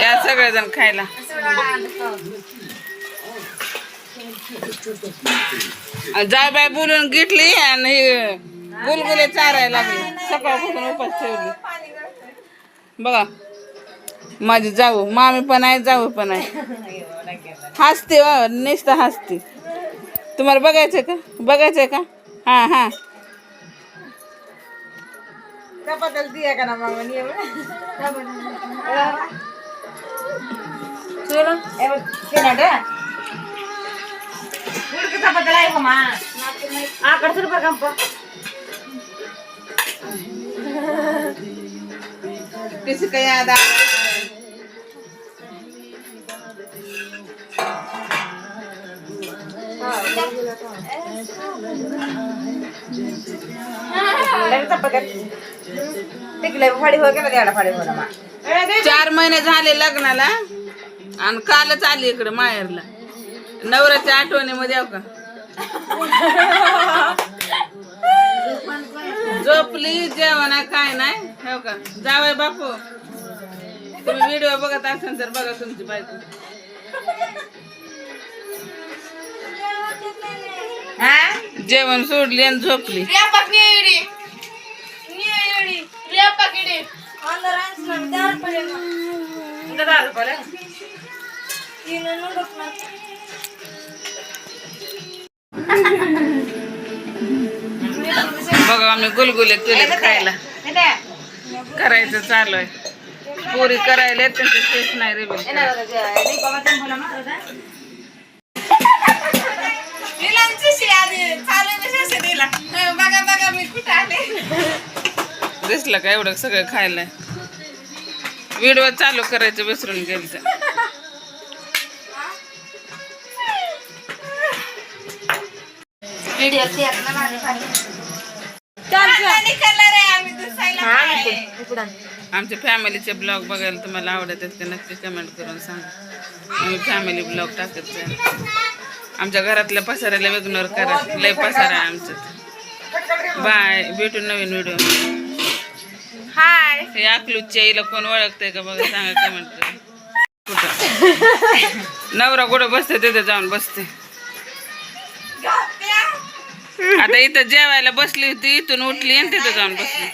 या सगळेजण खायला. जाय बाय बोलून घेतली आणि गुलगुले चारायला लागले. सकाळपासून उपास ठेवली. बघा माझी जाऊ, मामी पण आहे, जाऊ पण आहे. हसते वा, नुसतं हसते. तुम्हाला बघायचंय का? बघायचंय का? हा हा. किसी का याद आ चार महिने झाले लग्नाला आणि कालच आली इकडे माहेरला. नवऱ्याच्या आठवणीमध्ये हो का झोपली, जेवण काय नाही हो का. जावय बापू, तुम्ही व्हिडिओ बघत असाल तर बघा तुमची बायको. जेवण सोडली आणि झोपली. बघा आम्ही गुलगुले केले खायला. करायचं चालू आहे. पुरी करायला त्यांचं शेष नाही रे. दिसलं का एवढं सगळं खायला. व्हिडिओ चालू करायचं विसरून गेलं. आमच्या फॅमिलीचे ब्लॉग बघायला तुम्हाला आवडत असते नक्की कमेंट करून सांगा. आम्ही फॅमिली ब्लॉग टाकत जाईल. आमच्या घरातल्या पसाऱ्याला इग्नोर करा, लय पसारा आहे आमच्यात. बाय, भेटू नवीन व्हिडिओ. हाय, हे अकलूजच्या आईला कोण ओळखतंय का बघा, सांगा कमेंट करा. कुठं नवरा कुठं बसते तिथे जाऊन बसते. आता इथं जेवायला बसली होती, इथून उठली आणि तिथं जाऊन बसली.